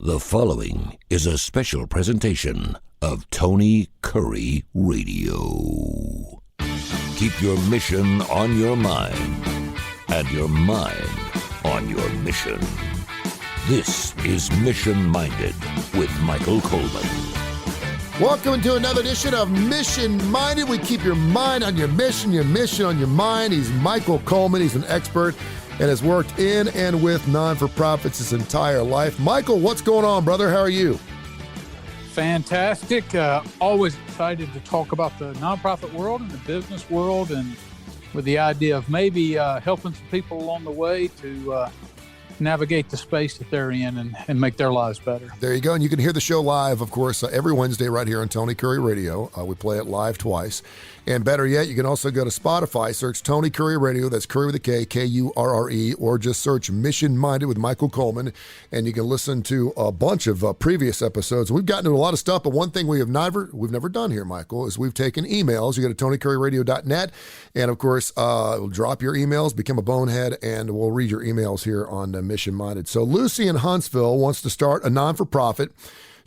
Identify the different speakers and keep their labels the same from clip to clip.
Speaker 1: The following is a special presentation of Tony Kurre Radio. Keep your mission on your mind and your mind on your mission. This is Mission Minded with Michael Coleman.
Speaker 2: Welcome to another edition of Mission Minded. We keep your mind on your mission on your mind. He's Michael Coleman. He's an expert and has worked in and with non-for-profits his entire life. Michael, what's going on, brother? How are you?
Speaker 3: Fantastic. Always excited to talk about the nonprofit world and the business world, and with the idea of maybe helping some people along the way to navigate the space that they're in and make their lives better.
Speaker 2: There you go. And you can hear the show live, of course, every Wednesday right here on Tony Kurre Radio. We play it live twice. And better yet, you can also go to Spotify, search Tony Kurre Radio. That's Kurre with a K, K-U-R-R-E, or just search Mission Minded with Michael Coleman, and you can listen to a bunch of previous episodes. We've gotten into a lot of stuff, but one thing we've never done here, Michael, is we've taken emails. You go to TonyKurreRadio.net, and of course, we'll drop your emails, become a bonehead, and we'll read your emails here on Mission Minded. So Lucy in Huntsville wants to start a non-for-profit.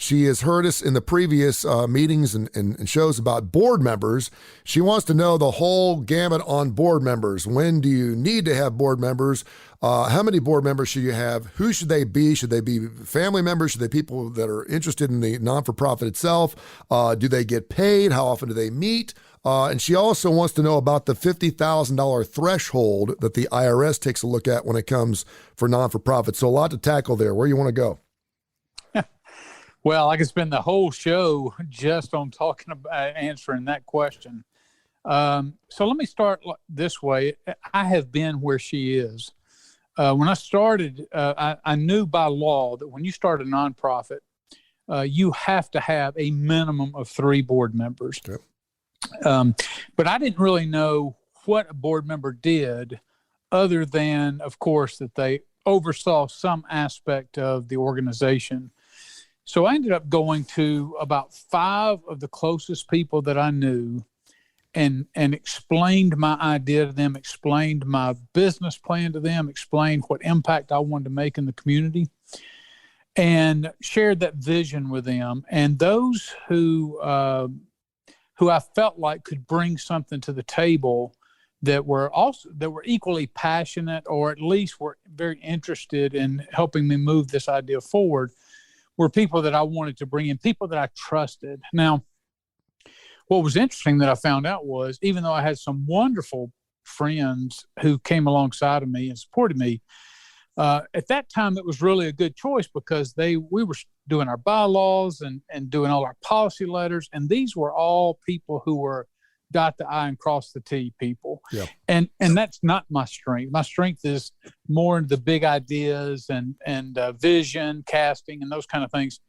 Speaker 2: She has heard us in the previous meetings and shows about board members. She wants to know the whole gamut on board members. When do you need to have board members? How many board members should you have? Who should they be? Should they be family members? Should they be people that are interested in the non-for-profit itself? Do they get paid? How often do they meet? And she also wants to know about the $50,000 threshold that the IRS takes a look at when it comes for non-for-profits. So a lot to tackle there. Where do you want to go?
Speaker 3: Well, I could spend the whole show just on talking about answering that question. So let me start this way. I have been where she is. When I started, I knew by law that when you start a nonprofit, you have to have a minimum of 3 board members. Okay. But I didn't really know what a board member did other than, of course, that they oversaw some aspect of the organization. So I ended up going to about 5 of the closest people that I knew and explained my idea to them, explained my business plan to them, explained what impact I wanted to make in the community, and shared that vision with them. And those who I felt like could bring something to the table that were equally passionate, or at least were very interested in helping me move this idea forward, were people that I wanted to bring in, people that I trusted. Now, what was interesting that I found out was, even though I had some wonderful friends who came alongside of me and supported me, at that time it was really a good choice because we were doing our bylaws and doing all our policy letters, and these were all people who were dot the I and cross the T people. Yeah. And that's not my strength. My strength is more the big ideas and vision, casting, and those kind of things.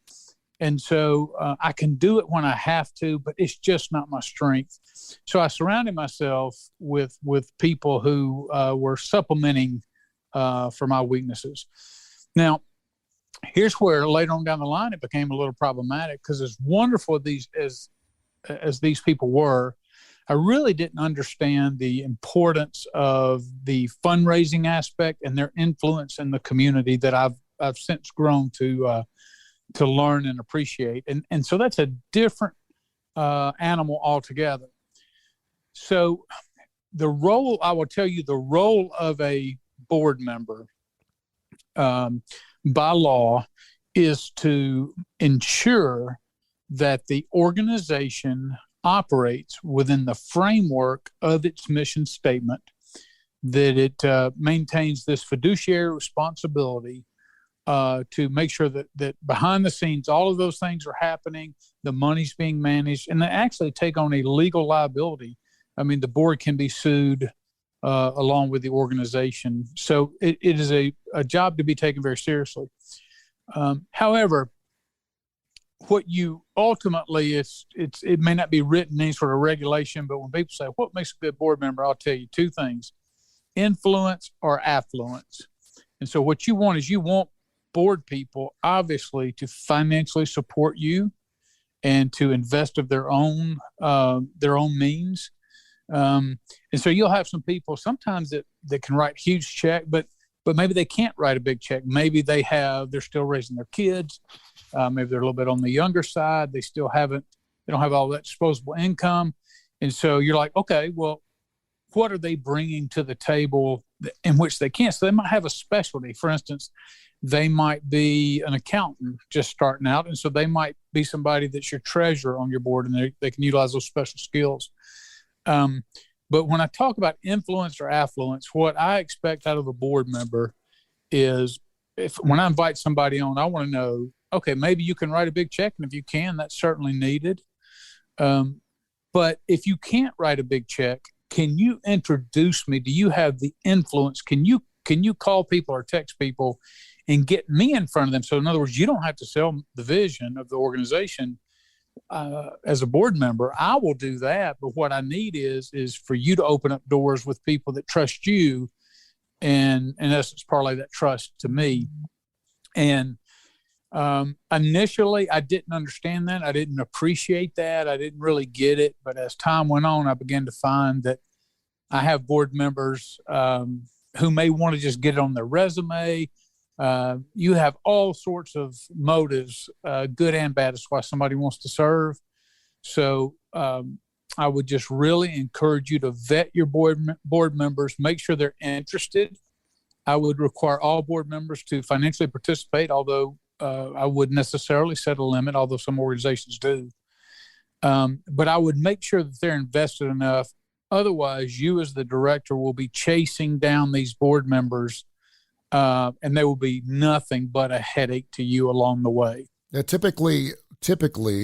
Speaker 3: And so I can do it when I have to, but it's just not my strength. So I surrounded myself with people who were supplementing for my weaknesses. Now, here's where later on down the line it became a little problematic, because as wonderful as these people were, I really didn't understand the importance of the fundraising aspect and their influence in the community that I've since grown to learn and appreciate. And so that's a different animal altogether. So I will tell you, the role of a board member by law is to ensure that the organization operates within the framework of its mission statement, that it maintains this fiduciary responsibility to make sure that behind the scenes, all of those things are happening, the money's being managed, and they actually take on a legal liability. I mean, the board can be sued along with the organization. So it is a job to be taken very seriously. However, what you ultimately, it may not be written in any sort of regulation, but when people say, what makes a good board member, I'll tell you 2 things: influence or affluence. And so what you want board people, obviously, to financially support you and to invest of their own means. And so you'll have some people sometimes that can write huge check, but but maybe they can't write a big check. Maybe they're still raising their kids. Maybe they're a little bit on the younger side. They don't have all that disposable income. And so you're like, okay, well, what are they bringing to the table in which they can't? So they might have a specialty. For instance, they might be an accountant just starting out. And so they might be somebody that's your treasurer on your board, and they can utilize those special skills. But when I talk about influence or affluence, what I expect out of a board member is when I invite somebody on, I want to know, okay, maybe you can write a big check. And if you can, that's certainly needed. But if you can't write a big check, can you introduce me? Do you have the influence? Can you call people or text people and get me in front of them? So in other words, you don't have to sell the vision of the organization as a board member. I will do that. But what I need is for you to open up doors with people that trust you, and in essence, parlay that trust to me. And initially, I didn't understand that. I didn't appreciate that. I didn't really get it. But as time went on, I began to find that I have board members who may want to just get it on their resume. You have all sorts of motives, good and bad. That's why somebody wants to serve. So I would just really encourage you to vet your board members, make sure they're interested. I would require all board members to financially participate, although I wouldn't necessarily set a limit, although some organizations do. But I would make sure that they're invested enough. Otherwise, you as the director will be chasing down these board members, and they will be nothing but a headache to you along the way.
Speaker 2: Now, typically,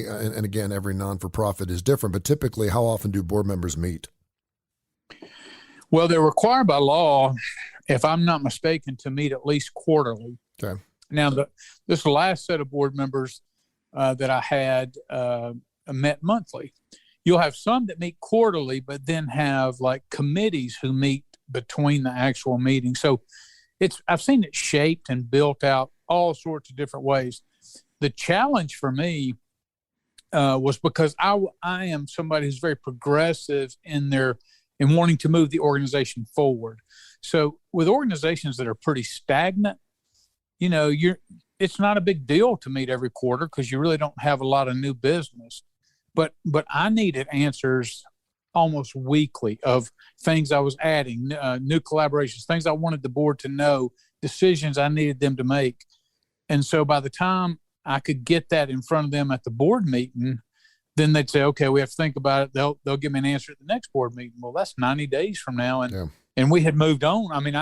Speaker 2: and again, every non-for-profit is different, but typically, how often do board members meet?
Speaker 3: Well, they're required by law, if I'm not mistaken, to meet at least quarterly.
Speaker 2: Okay.
Speaker 3: Now, this last set of board members that I had met monthly. You'll have some that meet quarterly, but then have like committees who meet between the actual meetings. So I've seen it shaped and built out all sorts of different ways. The challenge for me was because I am somebody who's very progressive in wanting to move the organization forward. So with organizations that are pretty stagnant, it's not a big deal to meet every quarter because you really don't have a lot of new business. But I needed answers almost weekly of things I was adding, new collaborations, things I wanted the board to know, decisions I needed them to make. And so by the time I could get that in front of them at the board meeting, then they'd say, okay, we have to think about it. They'll give me an answer at the next board meeting. Well, that's 90 days from now. And we had moved on. I mean,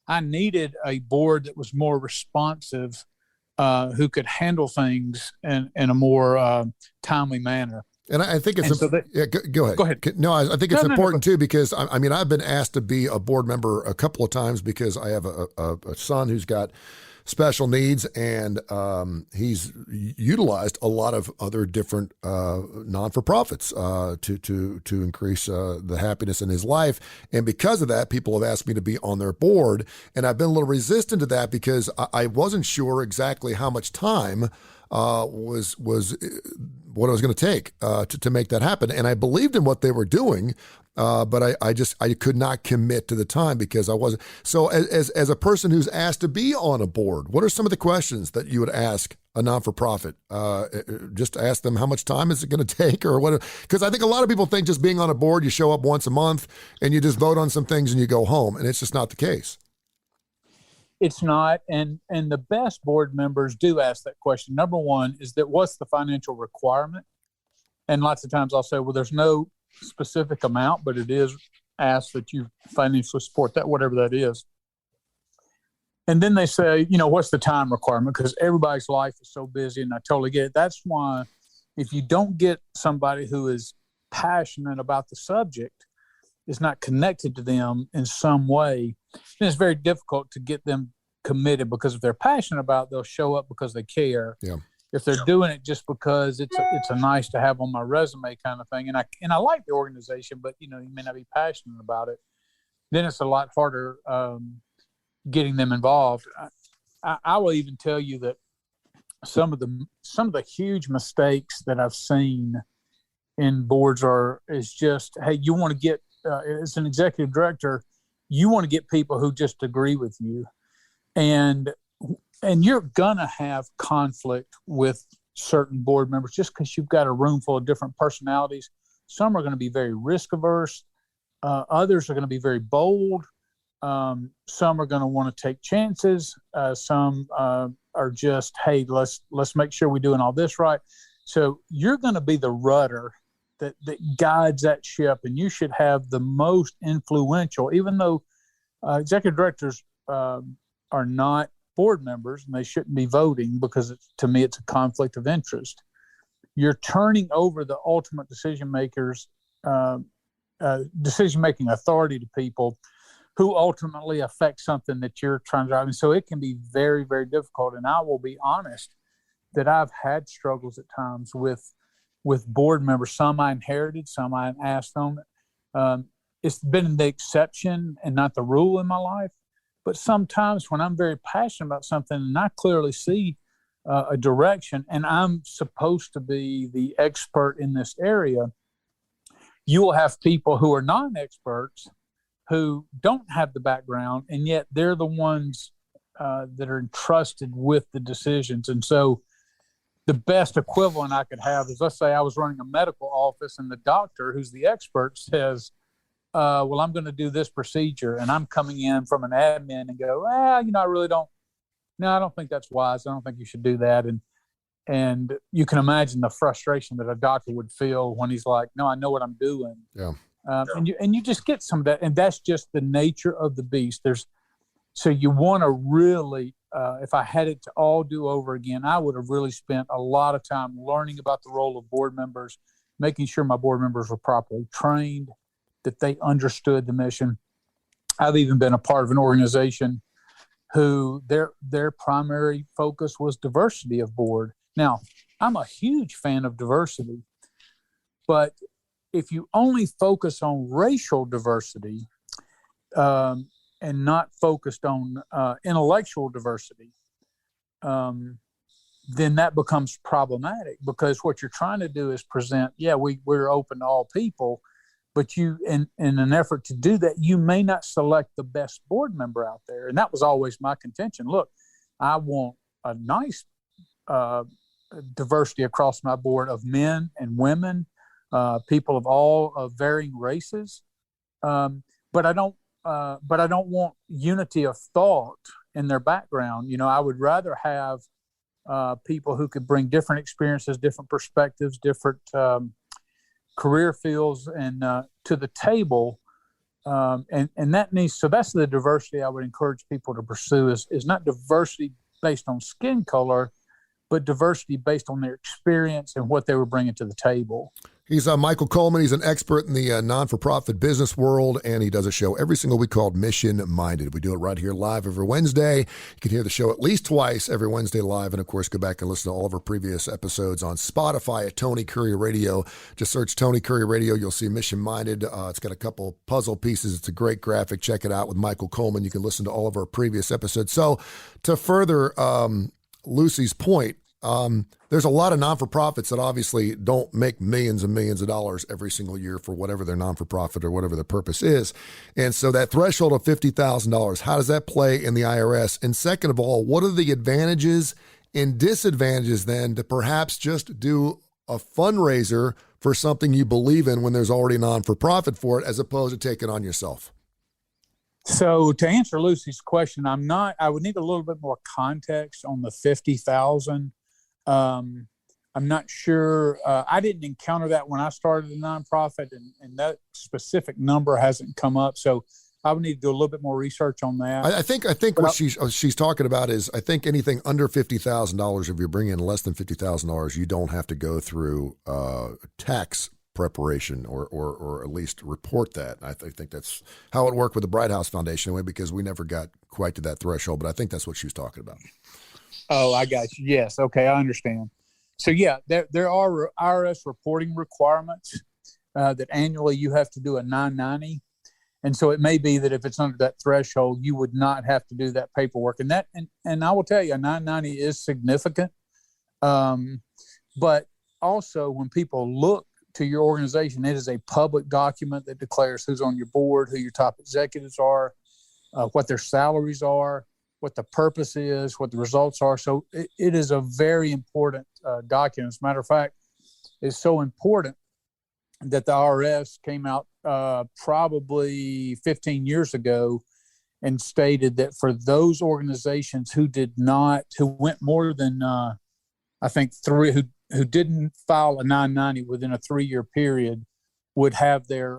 Speaker 3: I needed a board that was more responsive, who could handle things in a more timely manner.
Speaker 2: And I think it's go ahead.
Speaker 3: Go ahead.
Speaker 2: No, I think it's important too, because I mean, I've been asked to be a board member a couple of times because I have a son who's got special needs, and he's utilized a lot of other different non-for-profits to increase the happiness in his life. And because of that, people have asked me to be on their board, and I've been a little resistant to that because I wasn't sure exactly how much time was what it was going to take to make that happen. And I believed in what they were doing, but I could not commit to the time because I wasn't. So as a person who's asked to be on a board, what are some of the questions that you would ask a non-for-profit? Just ask them, how much time is it going to take, or what? Because I think a lot of people think just being on a board, you show up once a month and you just vote on some things and you go home, and it's just not the case.
Speaker 3: It's not, and the best board members do ask that question. Number one is that what's the financial requirement? And lots of times I'll say, well, there's no specific amount, but it is asked that you financially support that, whatever that is. And then they say, what's the time requirement? Because everybody's life is so busy, and I totally get it. That's why if you don't get somebody who is passionate about the subject, is not connected to them in some way, then it's very difficult to get them committed, because if they're passionate about it, they'll show up because they care.
Speaker 2: Yeah.
Speaker 3: If they're doing it just because it's a nice to have on my resume kind of thing, and I like the organization, but you may not be passionate about it, then it's a lot harder getting them involved. I will even tell you that some of the huge mistakes that I've seen in boards is just, hey, you want to get as an executive director, you want to get people who just agree with you. And you're going to have conflict with certain board members just because you've got a room full of different personalities. Some are going to be very risk averse. Others are going to be very bold. Some are going to want to take chances. Some are just, hey, let's make sure we're doing all this right. So you're going to be the rudder that guides that ship, and you should have the most influential, even though executive directors are not board members and they shouldn't be voting because to me it's a conflict of interest. You're turning over the ultimate decision-making authority to people who ultimately affect something that you're trying to drive. And so it can be very, very difficult. And I will be honest that I've had struggles at times with board members. Some I inherited, some I asked them. It's been the exception and not the rule in my life. But sometimes when I'm very passionate about something and I clearly see a direction and I'm supposed to be the expert in this area, you will have people who are non-experts who don't have the background, and yet they're the ones that are entrusted with the decisions. And so the best equivalent I could have is, let's say I was running a medical office and the doctor who's the expert says, well, I'm going to do this procedure, and I'm coming in from an admin and go, I don't think that's wise. I don't think you should do that. And you can imagine the frustration that a doctor would feel when he's like, no, I know what I'm doing.
Speaker 2: Yeah.
Speaker 3: And you just get some of that, and that's just the nature of the beast. So you want to really, if I had it to all do over again, I would have really spent a lot of time learning about the role of board members, making sure my board members were properly trained, that they understood the mission. I've even been a part of an organization who their primary focus was diversity of board. Now, I'm a huge fan of diversity, but if you only focus on racial diversity and not focused on intellectual diversity, then that becomes problematic, because what you're trying to do is present, we're open to all people, but you, in an effort to do that, you may not select the best board member out there. And that was always my contention. Look, I want a nice diversity across my board of men and women, people of all varying races, but I don't want unity of thought in their background. I would rather have people who could bring different experiences, different perspectives, different career fields, and to the table, and that needs. So that's the diversity I would encourage people to pursue. Is not diversity based on skin color, but diversity based on their experience and what they were bringing to the table.
Speaker 2: He's Michael Coleman. He's an expert in the non-for-profit business world, and he does a show every single week called Mission Minded. We do it right here live every Wednesday. You can hear the show at least twice every Wednesday live, and of course, go back and listen to all of our previous episodes on Spotify at Tony Curre Radio. Just search Tony Curre Radio. You'll see Mission Minded. It's got a couple puzzle pieces. It's a great graphic. Check it out with Michael Coleman. You can listen to all of our previous episodes. So to further Lucy's point, there's a lot of non-for-profits that obviously don't make millions and millions of dollars every single year for whatever their non-for-profit or whatever their purpose is. And so that threshold of $50,000, how does that play in the IRS? And second of all, what are the advantages and disadvantages then to perhaps just do a fundraiser for something you believe in when there's already a non-for-profit for it, as opposed to taking on yourself?
Speaker 3: So to answer Lucy's question, I would need a little bit more context on the 50,000. I'm not sure. I didn't encounter that when I started the nonprofit, and that specific number hasn't come up. So I would need to do a little bit more research on that.
Speaker 2: I think what she's talking about is, I think anything under $50,000, if you're bringing in less than $50,000, you don't have to go through tax preparation or at least report that. I think that's how it worked with the Bright House Foundation anyway, because we never got quite to that threshold, but I think that's what she was talking about.
Speaker 3: Oh, I got you. Yes. Okay. I understand. So yeah, there are IRS reporting requirements that annually you have to do a 990. And so it may be that if it's under that threshold, you would not have to do that paperwork. And I will tell you, a 990 is significant. But also when people look to your organization, it is a public document that declares who's on your board, who your top executives are, what their salaries are. what the purpose is, what the results are. So it is a very important document. As a matter of fact, it's so important that the IRS came out probably 15 years ago and stated that for those organizations who went more than, I think, three, who didn't file a 990 within a 3-year period, would have their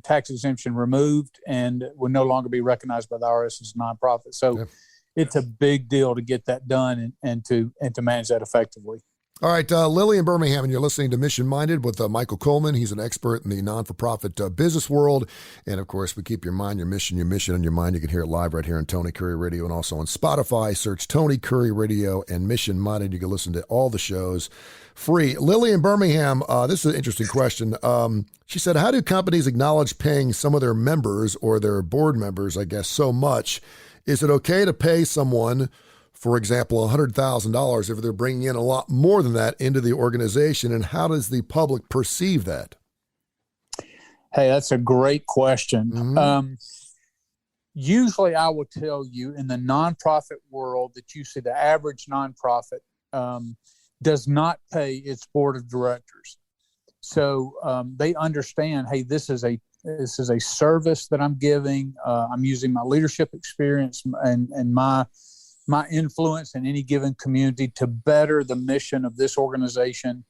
Speaker 3: tax exemption removed and would no longer be recognized by the IRS as a nonprofit. So it's a big deal to get that done and to manage that effectively.
Speaker 2: All right, Lily in Birmingham, and you're listening to Mission Minded with Michael Coleman. He's an expert in the non-for-profit business world. And, of course, we keep your mind, your mission on your mind. You can hear it live right here on Tony Curry Radio and also on Spotify. Search Tony Curry Radio and Mission Minded. You can listen to all the shows free. Lily in Birmingham, this is an interesting question. She said, how do companies acknowledge paying some of their members or their board members, I guess, so much? Is it okay to pay someone, for example, $100,000 if they're bringing in a lot more than that into the organization? And how does the public perceive that?
Speaker 3: Hey, that's a great question.
Speaker 2: Mm-hmm.
Speaker 3: Usually I will tell you in the nonprofit world that you see the average nonprofit does not pay its board of directors. So they understand, hey, this is a service that I'm giving. I'm using my leadership experience and my influence in any given community to better the mission of this organization.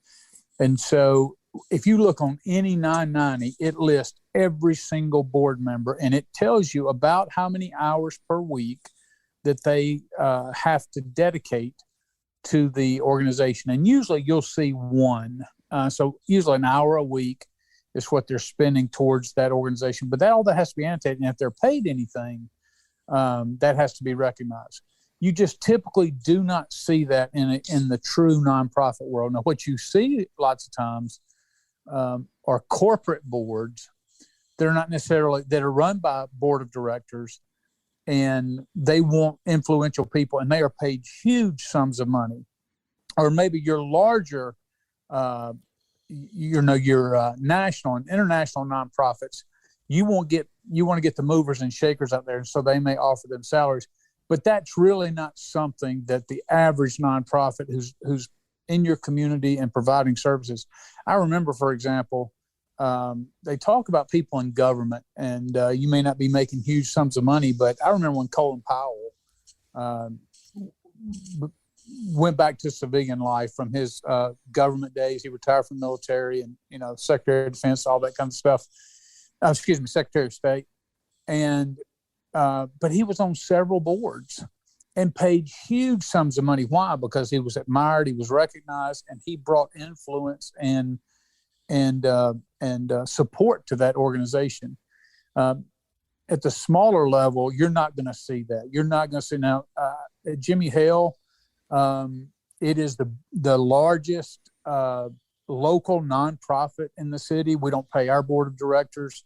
Speaker 3: And so if you look on any 990, it lists every single board member, and it tells you about how many hours per week that they have to dedicate to the organization. And usually you'll see one. So usually an hour a week is what they're spending towards that organization. But all that has to be annotated. And if they're paid anything, that has to be recognized. You just typically do not see that in the true nonprofit world. Now, what you see lots of times are corporate boards. They're not necessarily that are run by a board of directors, and they want influential people, and they are paid huge sums of money. Or maybe your larger, your national and international nonprofits. You want to get the movers and shakers out there, so they may offer them salaries. But that's really not something that the average nonprofit who's in your community and providing services. I remember, for example, they talk about people in government, and you may not be making huge sums of money, but I remember when Coleman Powell went back to civilian life from his government days. He retired from the military and, Secretary of Defense, all that kind of stuff. Secretary of State. And but he was on several boards and paid huge sums of money. Why? Because he was admired, he was recognized, and he brought influence and support to that organization. At the smaller level, you're not going to see that. You're not going to see now. At Jimmy Hale, it is the largest local nonprofit in the city. We don't pay our board of directors.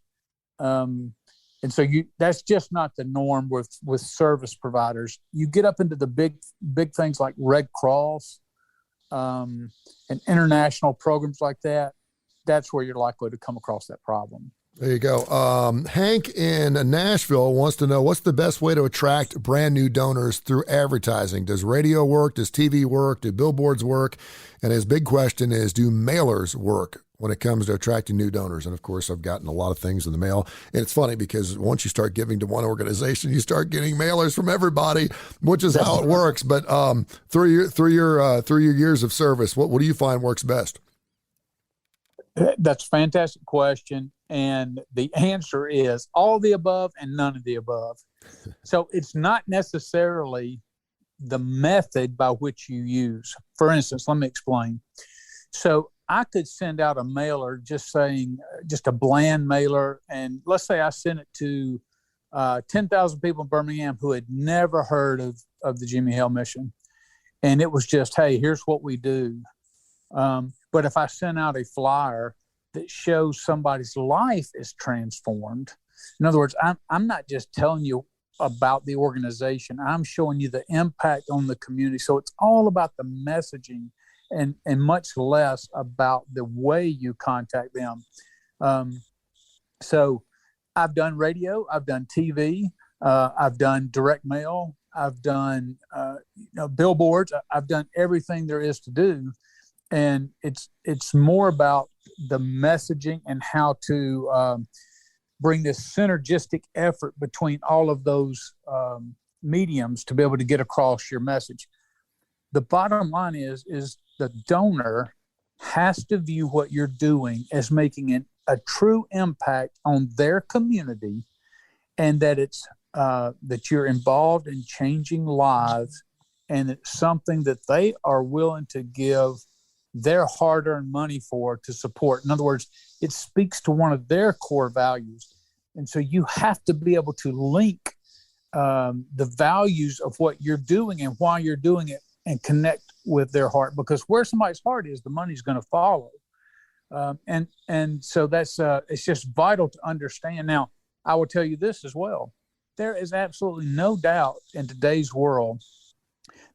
Speaker 3: And so that's just not the norm with service providers. You get up into the big things like Red Cross and international programs like that. That's where you're likely to come across that problem.
Speaker 2: There you go. Hank in Nashville wants to know, what's the best way to attract brand new donors through advertising? Does radio work? Does TV work? Do billboards work? And his big question is, do mailers work when it comes to attracting new donors? And of course, I've gotten a lot of things in the mail. And it's funny because once you start giving to one organization, you start getting mailers from everybody, which is how it works. But through your years of service, what do you find works best?
Speaker 3: That's a fantastic question. And the answer is all the above and none of the above. So it's not necessarily the method by which you use. For instance, let me explain. So I could send out a mailer just a bland mailer. And let's say I sent it to 10,000 people in Birmingham who had never heard of the Jimmy Hale mission. And it was just, hey, here's what we do. But if I sent out a flyer that shows somebody's life is transformed, in other words, I'm not just telling you about the organization, I'm showing you the impact on the community. So it's all about the messaging and much less about the way you contact them. So I've done radio, I've done TV, I've done direct mail, I've done billboards. I've done everything there is to do, and it's more about the messaging and how to bring this synergistic effort between all of those mediums to be able to get across your message. The bottom line is the donor has to view what you're doing as making a true impact on their community, and that it's that you're involved in changing lives, and it's something that they are willing to give their hard-earned money for to support. In other words, it speaks to one of their core values. And so you have to be able to link the values of what you're doing and why you're doing it and connect with their heart, because where somebody's heart is, the money's going to follow. And so that's it's just vital to understand. Now, I will tell you this as well. There is absolutely no doubt in today's world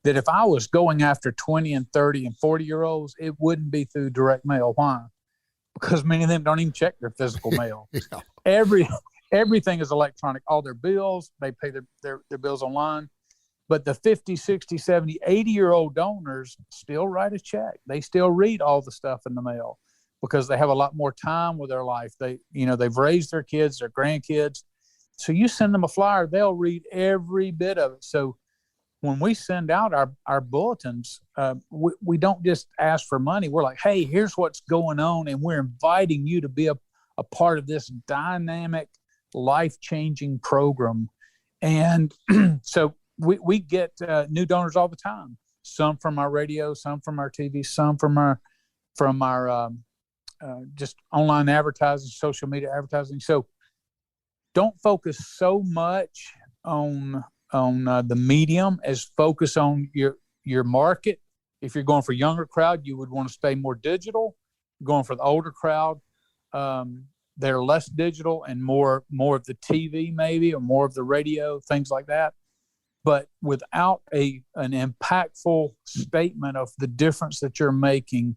Speaker 3: that if I was going after 20 and 30 and 40-year-olds, it wouldn't be through direct mail. Why? Because many of them don't even check their physical mail. Yeah. Everything is electronic. All their bills, they pay their bills online. But the 50, 60, 70, 80-year-old donors still write a check. They still read all the stuff in the mail because they have a lot more time with their life. They've raised their kids, their grandkids. So you send them a flyer, they'll read every bit of it. So when we send out our bulletins, we don't just ask for money. We're like, hey, here's what's going on, and we're inviting you to be a part of this dynamic, life-changing program. And so we get new donors all the time, some from our radio, some from our TV, some from our just online advertising, social media advertising. So don't focus so much on the medium as focus on your market. If you're going for a younger crowd, you would want to stay more digital. Going for the older crowd, they're less digital and more of the TV maybe, or more of the radio, things like that. But without an impactful statement of the difference that you're making,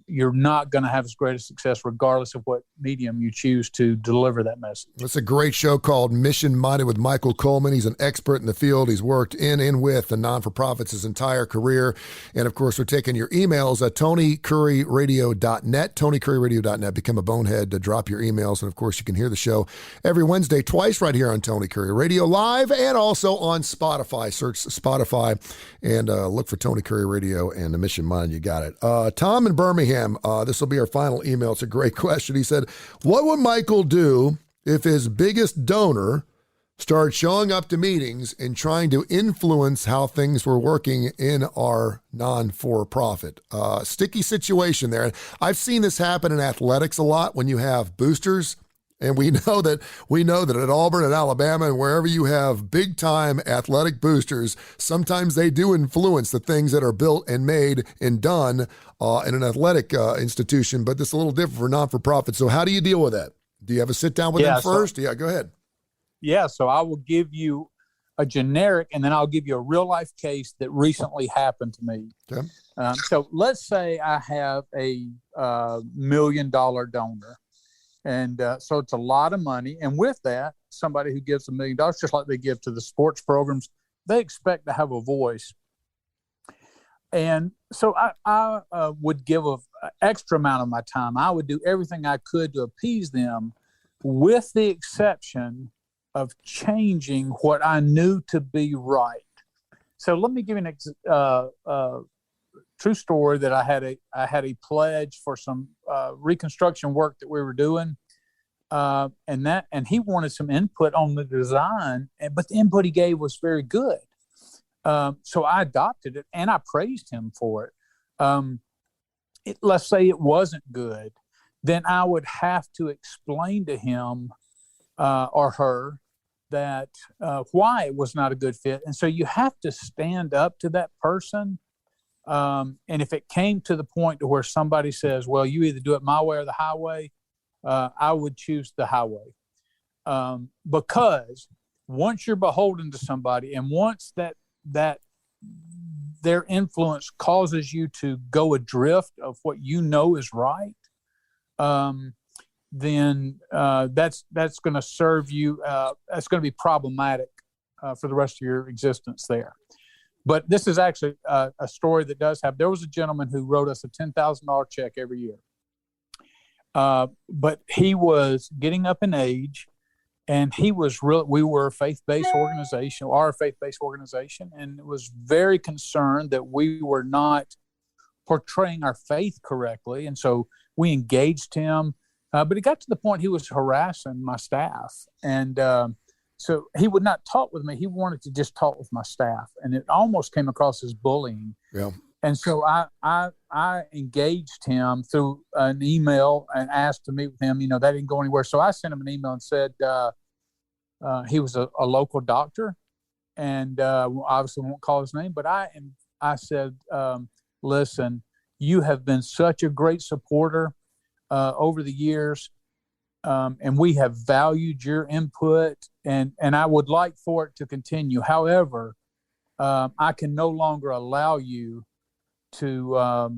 Speaker 3: you're not going to have as great a success regardless of what medium you choose to deliver that message.
Speaker 2: It's a great show called Mission Minded with Michael Coleman. He's an expert in the field. He's worked in and with the non-for-profits his entire career. And, of course, we're taking your emails at TonyCurryRadio.net, TonyCurryRadio.net. Become a bonehead to drop your emails. And, of course, you can hear the show every Wednesday, twice right here on Tony Curry Radio Live, and also on Spotify. Search Spotify and look for Tony Curry Radio and the Mission Minded. You got it. Tom in Birmingham, this will be our final email. It's a great question. He said, what would Michael do if his biggest donor started showing up to meetings and trying to influence how things were working in our non-for-profit? Sticky situation there. I've seen this happen in athletics a lot when you have boosters. And we know that at Auburn and Alabama and wherever you have big time athletic boosters, sometimes they do influence the things that are built and made and done in an athletic institution. But this is a little different for non-for-profit. So how do you deal with that? Do you have a sit down with them first? Yeah, go ahead. Yeah,
Speaker 3: so I will give you a generic, and then I'll give you a real life case that recently happened to me. Okay. So let's say I have a $1 million donor. And so it's a lot of money. And with that, somebody who gives $1 million, just like they give to the sports programs, they expect to have a voice. And so I would give an extra amount of my time. I would do everything I could to appease them, with the exception of changing what I knew to be right. So let me give you an true story that I had a pledge for some reconstruction work that we were doing, and he wanted some input on the design, but the input he gave was very good. So I adopted it and I praised him for it. Let's say it wasn't good, then I would have to explain to him or her that why it was not a good fit. And so you have to stand up to that person. And if it came to the point to where somebody says, well, you either do it my way or the highway, I would choose the highway. Because once you're beholden to somebody, and once that their influence causes you to go adrift of what you know is right, then that's going to serve you. That's going to be problematic for the rest of your existence there. But this is actually a story that does have. There was a gentleman who wrote us a $10,000 check every year. But he was getting up in age, and we were a faith-based organization, and was very concerned that we were not portraying our faith correctly. And so we engaged him, but it got to the point he was harassing my staff. And so he would not talk with me. He wanted to just talk with my staff, and it almost came across as bullying.
Speaker 2: Yeah.
Speaker 3: And so I engaged him through an email and asked to meet with him. That didn't go anywhere. So I sent him an email and said he was a local doctor, and obviously won't call his name. But I said, listen, you have been such a great supporter over the years, and we have valued your input, and I would like for it to continue. However, I can no longer allow you to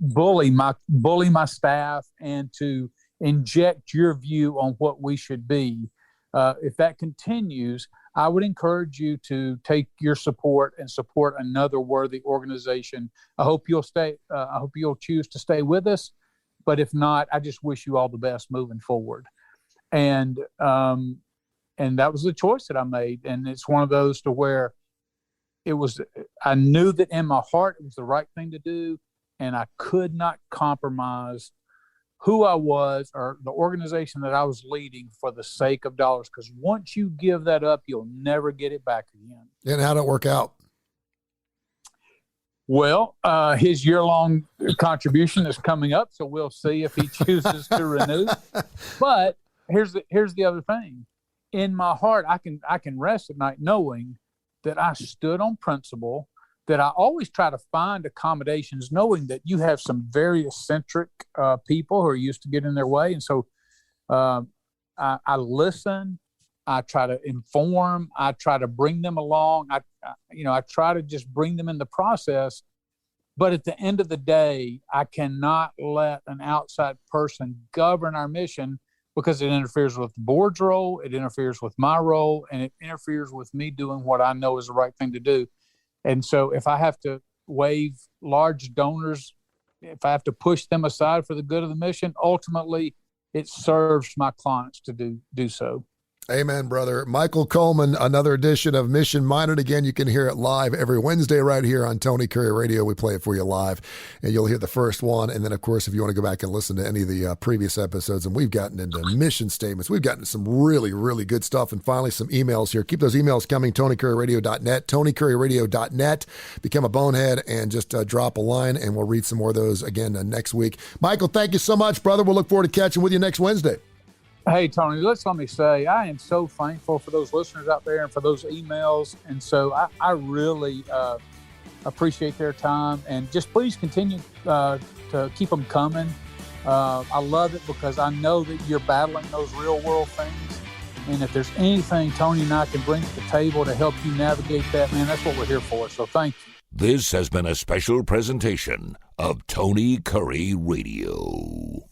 Speaker 3: bully my staff and to inject your view on what we should be. If that continues, I would encourage you to take your support and support another worthy organization. I hope you'll stay. I hope you'll choose to stay with us. But if not, I just wish you all the best moving forward. And that was the choice that I made. And it's one of those to where I knew that in my heart it was the right thing to do, and I could not compromise who I was or the organization that I was leading for the sake of dollars. Because once you give that up, you'll never get it back again.
Speaker 2: And how did it work out?
Speaker 3: Well, his year-long contribution is coming up, so we'll see if he chooses to renew. But here's the other thing. In my heart, I can rest at night knowing that I stood on principle, that I always try to find accommodations, knowing that you have some very eccentric people who are used to getting in their way. And so I listen, I try to inform, I try to bring them along. I try to just bring them in the process. But at the end of the day, I cannot let an outside person govern our mission, because it interferes with the board's role, it interferes with my role, and it interferes with me doing what I know is the right thing to do. And so if I have to waive large donors, if I have to push them aside for the good of the mission, ultimately it serves my clients to do so.
Speaker 2: Amen, brother. Michael Coleman, another edition of Mission Minded. Again, you can hear it live every Wednesday right here on Tony Curre Radio. We play it for you live, and you'll hear the first one. And then, of course, if you want to go back and listen to any of the previous episodes, and we've gotten into mission statements. We've gotten some really, really good stuff. And finally, some emails here. Keep those emails coming, TonyCurryRadio.net, TonyCurryRadio.net. Become a bonehead and just drop a line, and we'll read some more of those again next week. Michael, thank you so much, brother. We'll look forward to catching with you next Wednesday.
Speaker 3: Hey, Tony, let me say, I am so thankful for those listeners out there and for those emails. And so I really appreciate their time. And just please continue to keep them coming. I love it because I know that you're battling those real world things. And if there's anything Tony and I can bring to the table to help you navigate that, man, that's what we're here for. So thank you.
Speaker 1: This has been a special presentation of Tony Curre Radio.